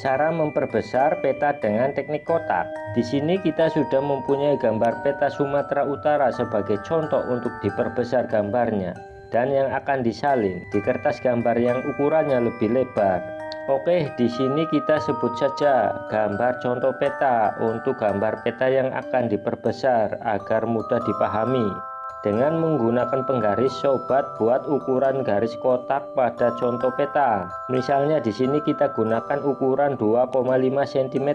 Cara memperbesar peta dengan teknik kotak. Di sini kita sudah mempunyai gambar peta Sumatera Utara sebagai contoh untuk diperbesar gambarnya, dan yang akan disalin di kertas gambar yang ukurannya lebih lebar. Oke, di sini kita sebut saja gambar contoh peta untuk gambar peta yang akan diperbesar agar mudah dipahami. Dengan menggunakan penggaris, sobat buat ukuran garis kotak pada contoh peta. Misalnya di sini kita gunakan ukuran 2,5 cm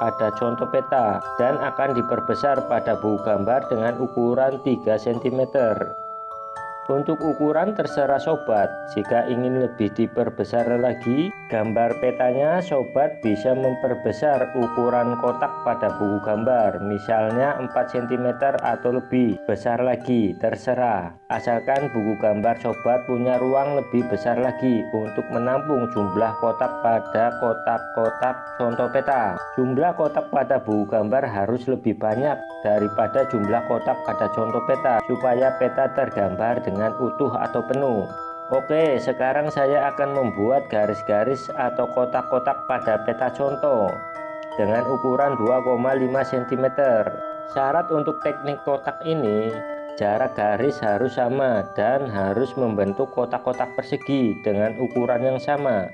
pada contoh peta dan akan diperbesar pada buku gambar dengan ukuran 3 cm. Untuk ukuran terserah sobat, jika ingin lebih diperbesar lagi gambar petanya, sobat bisa memperbesar ukuran kotak pada buku gambar, misalnya 4 cm atau lebih besar lagi, terserah. Asalkan buku gambar sobat punya ruang lebih besar lagi untuk menampung jumlah kotak pada kotak-kotak contoh peta. Jumlah kotak pada buku gambar harus lebih banyak daripada jumlah kotak pada contoh peta, supaya peta tergambar dengan utuh atau penuh. Oke, sekarang saya akan membuat garis-garis atau kotak-kotak pada peta contoh dengan ukuran 2,5 cm. Syarat untuk teknik kotak ini, jarak garis harus sama dan harus membentuk kotak-kotak persegi dengan ukuran yang sama.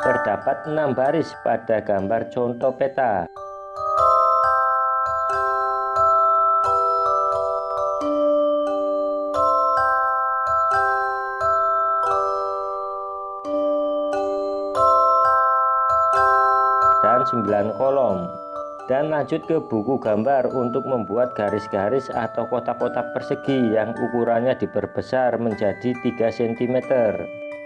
Terdapat 6 baris pada gambar contoh peta. Dan 9 kolom. Dan lanjut ke buku gambar untuk membuat garis-garis atau kotak-kotak persegi yang ukurannya diperbesar menjadi 3 cm.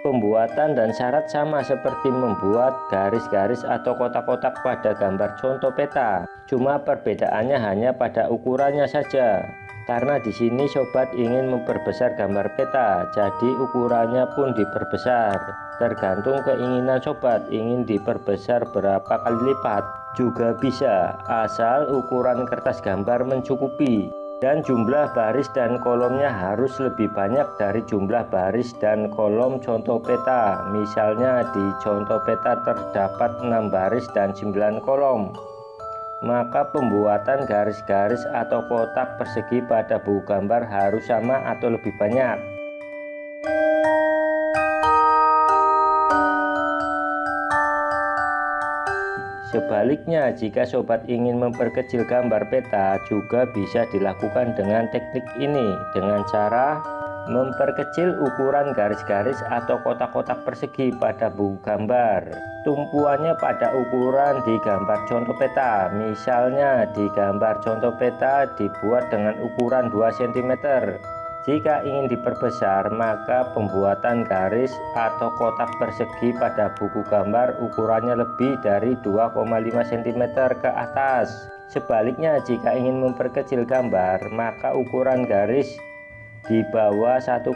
Pembuatan dan syarat sama seperti membuat garis-garis atau kotak-kotak pada gambar contoh peta. Cuma perbedaannya hanya pada ukurannya saja. Karena di sini sobat ingin memperbesar gambar peta, jadi ukurannya pun diperbesar. Tergantung keinginan sobat, ingin diperbesar berapa kali lipat juga bisa, asal ukuran kertas gambar mencukupi. Dan jumlah baris dan kolomnya harus lebih banyak dari jumlah baris dan kolom contoh peta. Misalnya di contoh peta terdapat 6 baris dan 9 kolom. Maka pembuatan garis-garis atau kotak persegi pada buku gambar harus sama atau lebih banyak. Sebaliknya, jika sobat ingin memperkecil gambar peta, juga bisa dilakukan dengan teknik ini, dengan cara memperkecil ukuran garis-garis atau kotak-kotak persegi pada buku gambar. Tumpuannya pada ukuran di gambar contoh peta. Misalnya di gambar contoh peta dibuat dengan ukuran 2 cm. Jika ingin diperbesar, maka pembuatan garis atau kotak persegi pada buku gambar ukurannya lebih dari 2,5 cm ke atas. Sebaliknya, jika ingin memperkecil gambar, maka ukuran garis di bawah 1,5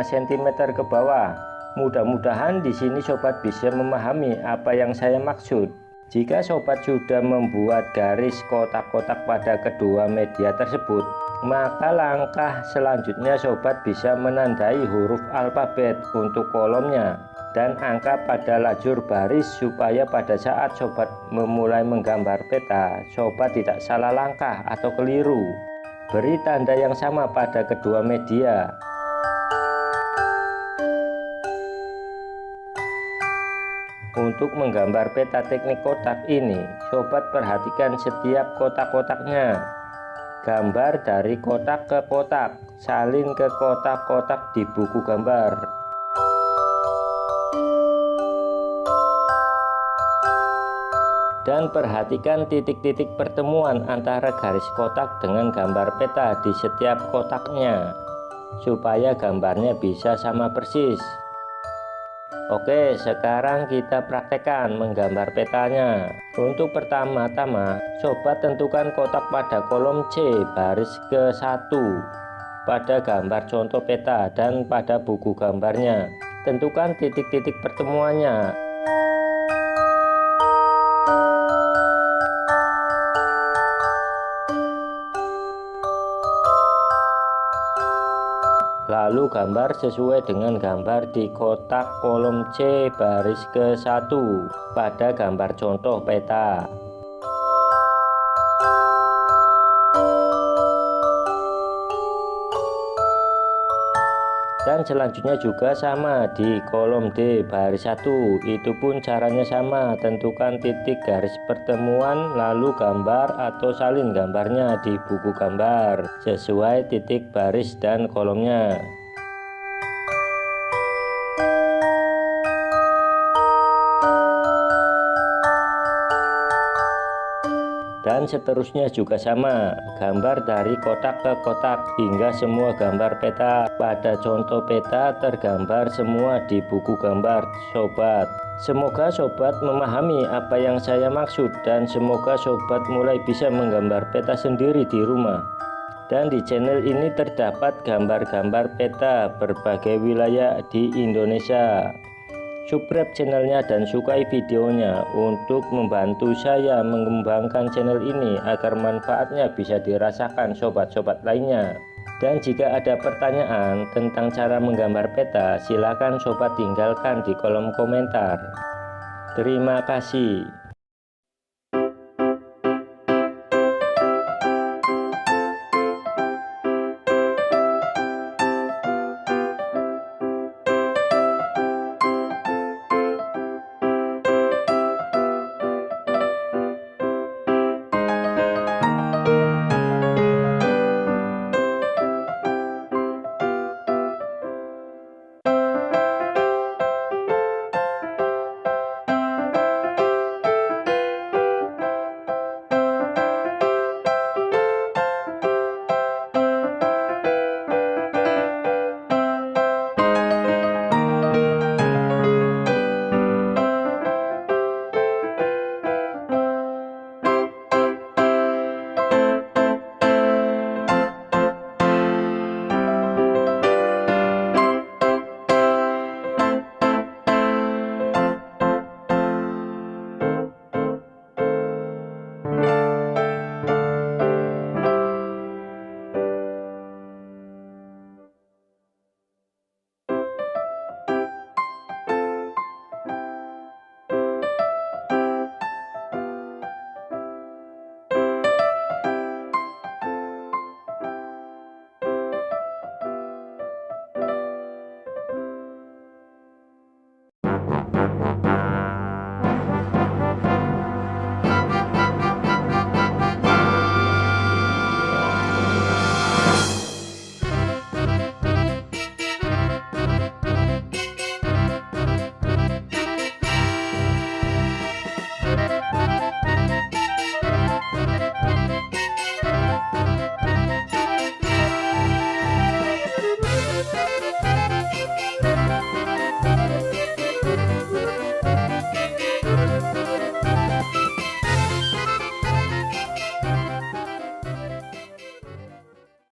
cm ke bawah. Mudah-mudahan di sini sobat bisa memahami apa yang saya maksud. Jika sobat sudah membuat garis kotak-kotak pada kedua media tersebut, maka langkah selanjutnya sobat bisa menandai huruf alfabet untuk kolomnya dan angka pada lajur baris, supaya pada saat sobat memulai menggambar peta, sobat tidak salah langkah atau keliru. Beri tanda yang sama pada kedua media. Untuk menggambar peta teknik kotak ini, sobat perhatikan setiap kotak-kotaknya. Gambar dari kotak ke kotak, salin ke kotak-kotak di buku gambar. Dan perhatikan titik-titik pertemuan antara garis kotak dengan gambar peta di setiap kotaknya, supaya gambarnya bisa sama persis. Oke, sekarang kita praktekkan menggambar petanya. Untuk pertama-tama, sobat tentukan kotak pada kolom C baris ke-1 pada gambar contoh peta dan pada buku gambarnya. Tentukan titik-titik pertemuannya. lalu gambar sesuai dengan gambar di kotak kolom C baris ke-1 pada gambar contoh peta. Dan selanjutnya juga sama di kolom D baris 1, itu pun caranya sama, tentukan titik garis pertemuan lalu gambar atau salin gambarnya di buku gambar sesuai titik baris dan kolomnya. Dan seterusnya juga sama, gambar dari kotak ke kotak hingga semua gambar peta pada contoh peta tergambar semua di buku gambar sobat. Semoga sobat memahami apa yang saya maksud dan semoga sobat mulai bisa menggambar peta sendiri di rumah. Dan di channel ini terdapat gambar-gambar peta berbagai wilayah di Indonesia. Subscribe channelnya dan sukai videonya untuk membantu saya mengembangkan channel ini agar manfaatnya bisa dirasakan sobat-sobat lainnya. Dan jika ada pertanyaan tentang cara menggambar peta, silakan sobat tinggalkan di kolom komentar. Terima kasih.